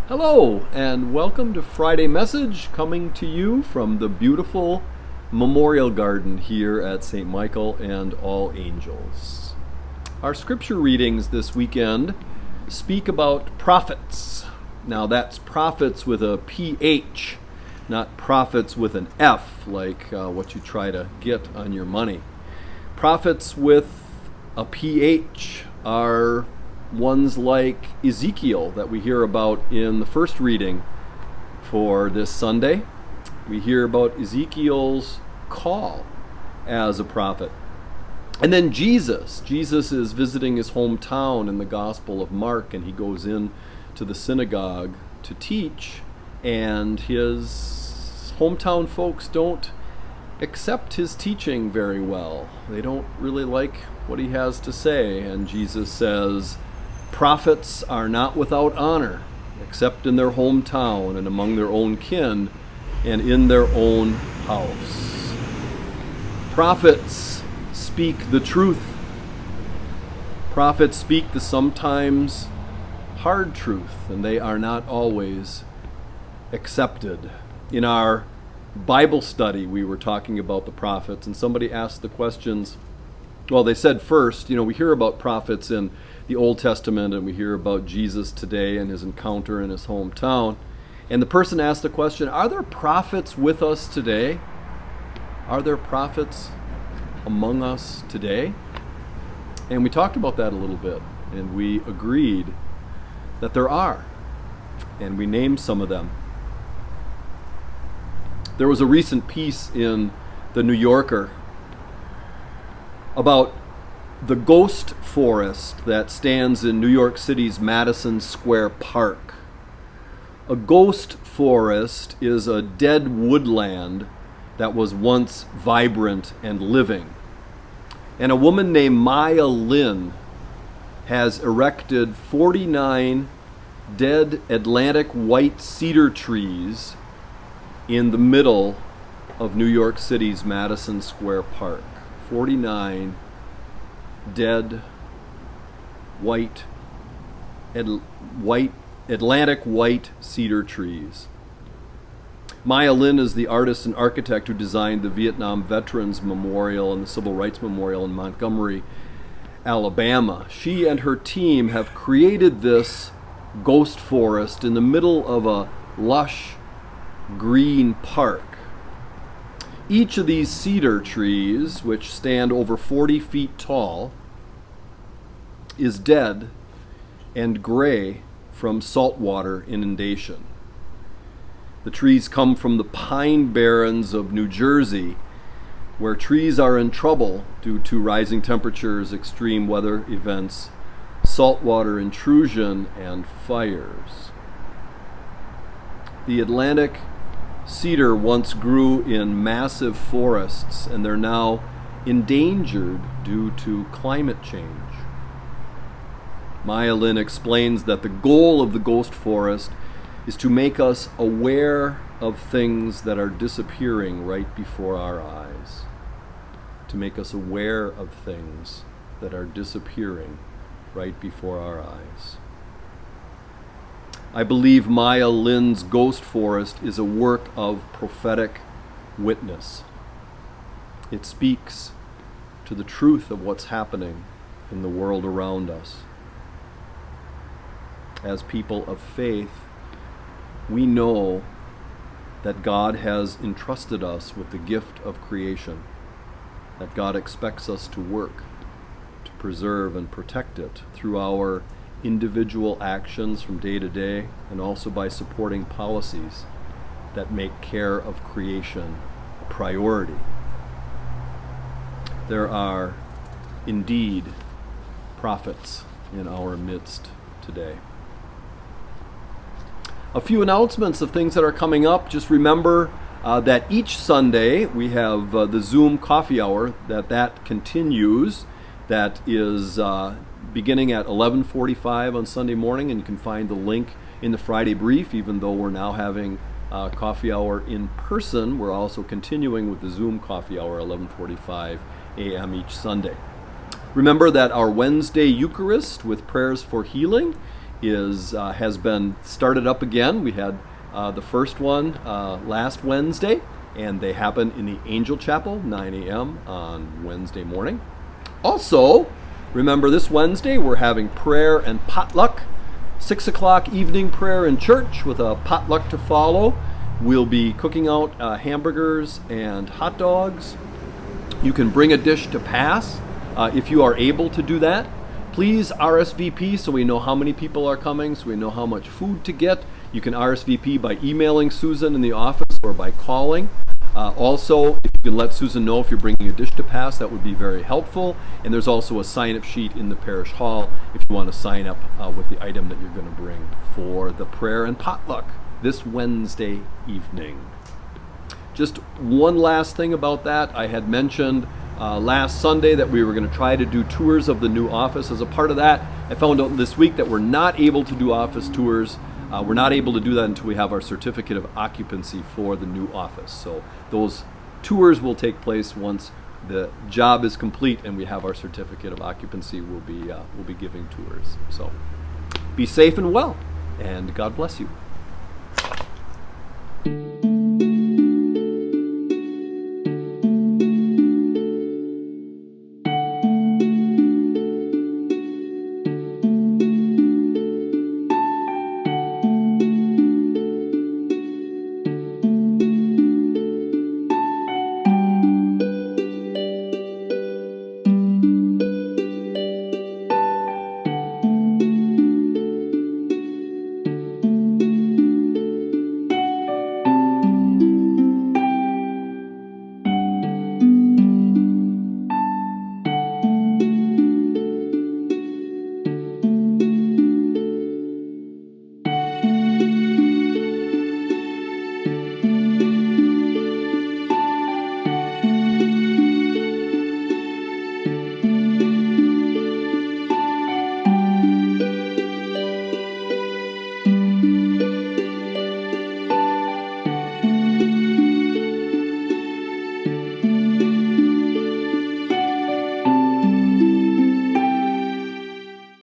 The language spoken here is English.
Hello, and welcome to Friday Message, coming to you from the beautiful Memorial Garden here at St. Michael and All Angels. Our scripture readings this weekend speak about prophets. Now that's prophets with a PH, not prophets with an F, like what you try to get on your money. Prophets with a PH are ones like Ezekiel that we hear about in the first reading for this Sunday. We hear about Ezekiel's call as a prophet. And then Jesus. Jesus is visiting his hometown in the Gospel of Mark, and he goes in to the synagogue to teach, and his hometown folks don't accept his teaching very well. They don't really like what he has to say, and Jesus says, "Prophets are not without honor, except in their hometown and among their own kin and in their own house." Prophets speak the truth. Prophets speak the sometimes hard truth, and they are not always accepted. In our Bible study, we were talking about the prophets, and somebody asked the questions. Well, they said first, we hear about prophets in the Old Testament, and we hear about Jesus today and his encounter in his hometown. And the person asked the question, are there prophets with us today? Are there prophets among us today? And we talked about that a little bit, and we agreed that there are, and we named some of them. There was a recent piece in the New Yorker about the ghost forest that stands in New York City's Madison Square Park. A ghost forest is a dead woodland that was once vibrant and living. And a woman named Maya Lin has erected 49 dead Atlantic white cedar trees in the middle of New York City's Madison Square Park. 49 dead white Atlantic white cedar trees. Maya Lin is the artist and architect who designed the Vietnam Veterans Memorial and the Civil Rights Memorial in Montgomery, Alabama. She and her team have created this ghost forest in the middle of a lush green park. Each of these cedar trees, which stand over 40 feet tall, is dead and gray from saltwater inundation. The trees come from the pine barrens of New Jersey, where trees are in trouble due to rising temperatures, extreme weather events, saltwater intrusion, and fires. The Atlantic cedar once grew in massive forests, and they're now endangered due to climate change. Maya Lin explains that the goal of the ghost forest is to make us aware of things that are disappearing right before our eyes. To make us aware of things that are disappearing right before our eyes. I believe Maya Lin's ghost forest is a work of prophetic witness. It speaks to the truth of what's happening in the world around us. As people of faith, we know that God has entrusted us with the gift of creation, that God expects us to work, to preserve and protect it through our individual actions from day to day, and also by supporting policies that make care of creation a priority. There are indeed prophets in our midst today. A few announcements of things that are coming up. Just remember that each Sunday we have the Zoom coffee hour, that continues. That is beginning at 11:45 on Sunday morning, and you can find the link in the Friday brief. Even though we're now having coffee hour in person, we're also continuing with the Zoom coffee hour, 11:45 a.m. each Sunday. Remember that our Wednesday Eucharist with prayers for healing has been started up again. We had the first one last Wednesday, and they happen in the Angel Chapel, 9 a.m. on Wednesday morning. Also, remember this Wednesday we're having prayer and potluck. 6 o'clock evening prayer in church with a potluck to follow. We'll be cooking out hamburgers and hot dogs. You can bring a dish to pass if you are able to do that. Please RSVP so we know how many people are coming, so we know how much food to get. You can RSVP by emailing Susan in the office or by calling. Also, if you can let Susan know if you're bringing a dish to pass, that would be very helpful. And there's also a sign-up sheet in the parish hall if you want to sign up with the item that you're going to bring for the prayer and potluck this Wednesday evening. Just one last thing about that. I had mentioned last Sunday that we were going to try to do tours of the new office. As a part of that, I found out this week that we're not able to do office tours. We're not able to do that until we have our certificate of occupancy for the new office. So those tours will take place once the job is complete and we have our certificate of occupancy. We'll be giving tours. So be safe and well, and God bless you.